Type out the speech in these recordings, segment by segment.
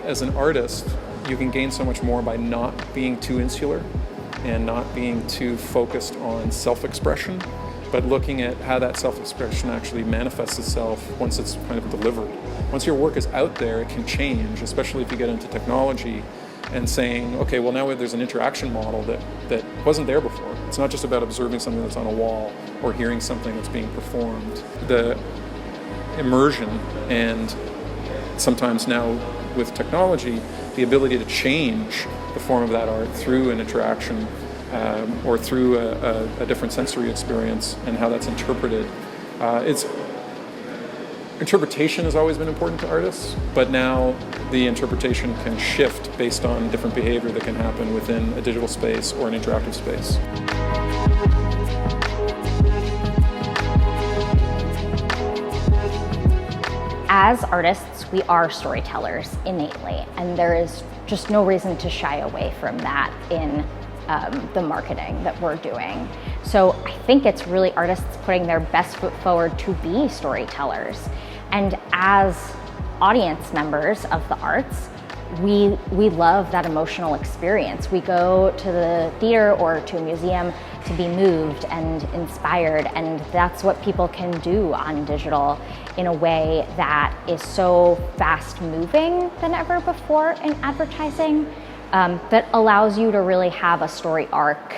as an artist, you can gain so much more by not being too insular and not being too focused on self-expression, but looking at how that self-expression actually manifests itself once it's kind of delivered. Once your work is out there, it can change, especially if you get into technology and saying, okay, well now there's an interaction model that wasn't there before. It's not just about observing something that's on a wall or hearing something that's being performed. The immersion and sometimes now with technology, the ability to change the form of that art through an interaction or through a different sensory experience and how that's interpreted. Interpretation has always been important to artists, but now the interpretation can shift based on different behavior that can happen within a digital space or an interactive space. As artists, we are storytellers innately, and there is just no reason to shy away from that in the marketing that we're doing. So I think it's really artists putting their best foot forward to be storytellers. And as audience members of the arts, we love that emotional experience. We go to the theater or to a museum to be moved and inspired, and that's what people can do on digital in a way that is so fast moving than ever before in advertising, that allows you to really have a story arc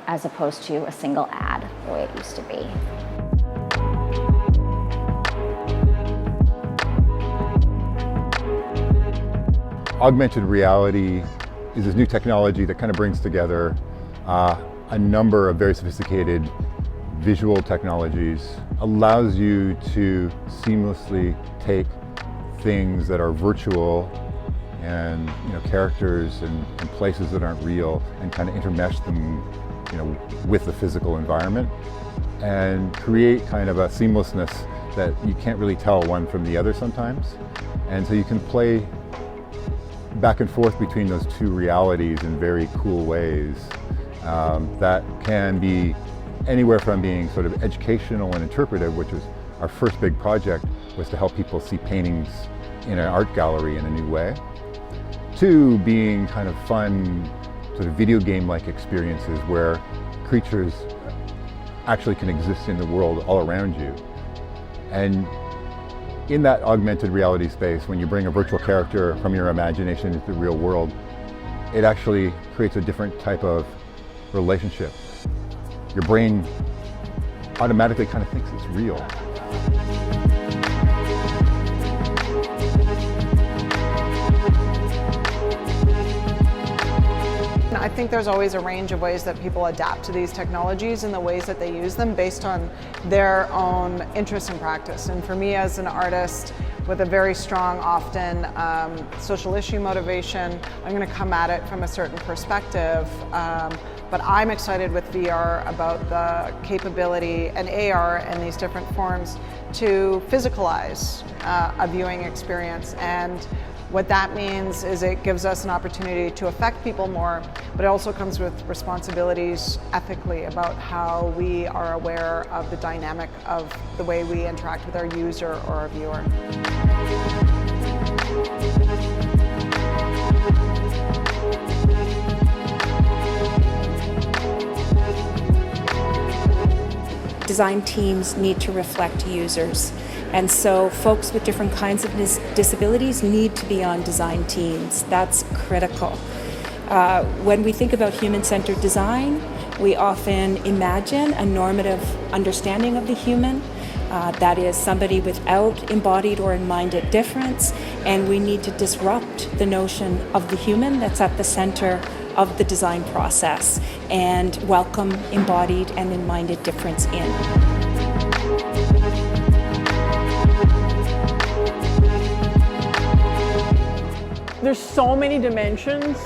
as opposed to a single ad the way it used to be. Augmented reality is this new technology that kind of brings together a number of very sophisticated visual technologies, allows you to seamlessly take things that are virtual and characters and places that aren't real and kind of intermesh them with the physical environment and create kind of a seamlessness that you can't really tell one from the other sometimes. And so you can play back and forth between those two realities in very cool ways that can be anywhere from being sort of educational and interpretive, which was our first big project, was to help people see paintings in an art gallery in a new way, to being kind of fun sort of video game-like experiences where creatures actually can exist in the world all around you. And in that augmented reality space, when you bring a virtual character from your imagination into the real world, it actually creates a different type of relationship. Your brain automatically kind of thinks it's real. I think there's always a range of ways that people adapt to these technologies and the ways that they use them based on their own interest and practice. And for me as an artist with a very strong, often social issue motivation, I'm going to come at it from a certain perspective. But I'm excited with VR about the capability and AR and these different forms to physicalize a viewing experience. And what that means is it gives us an opportunity to affect people more, but it also comes with responsibilities ethically about how we are aware of the dynamic of the way we interact with our user or our viewer. Design teams need to reflect users. And so folks with different kinds of disabilities need to be on design teams. That's critical. When we think about human-centered design, we often imagine a normative understanding of the human. That is somebody without embodied or minded difference, and we need to disrupt the notion of the human that's at the center of the design process and welcome embodied and in-minded difference in. There's so many dimensions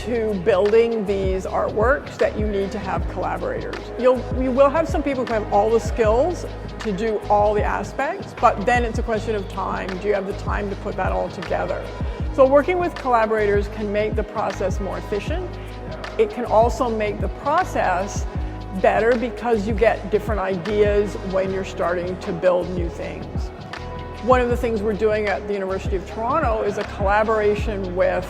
to building these artworks that you need to have collaborators. You will have some people who have all the skills to do all the aspects, but then it's a question of time. Do you have the time to put that all together? So working with collaborators can make the process more efficient. It can also make the process better because you get different ideas when you're starting to build new things. One of the things we're doing at the University of Toronto is a collaboration with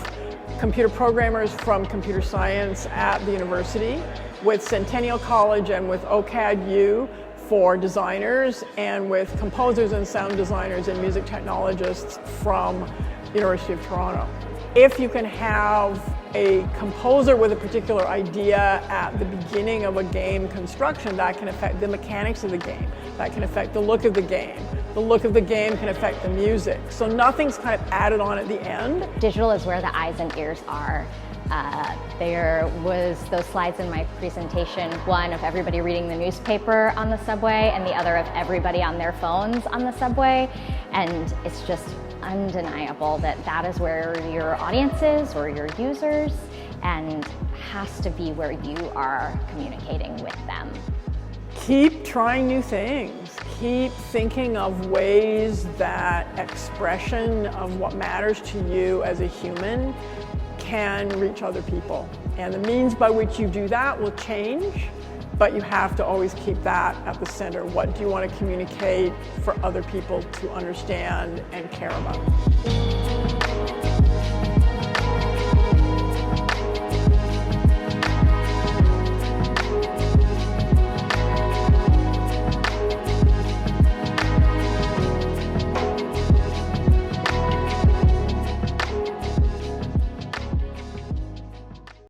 computer programmers from computer science at the university, with Centennial College and with OCAD-U for designers, and with composers and sound designers and music technologists from University of Toronto. If you can have a composer with a particular idea at the beginning of a game construction, that can affect the mechanics of the game. That can affect the look of the game. The look of the game can affect the music. So nothing's kind of added on at the end. Digital is where the eyes and ears are. There was those slides in my presentation, one of everybody reading the newspaper on the subway and the other of everybody on their phones on the subway. And it's just undeniable that that is where your audience is or your users, and has to be where you are communicating with them. Keep trying new things. Keep thinking of ways that expression of what matters to you as a human can reach other people. And the means by which you do that will change, but you have to always keep that at the center. What do you want to communicate for other people to understand and care about?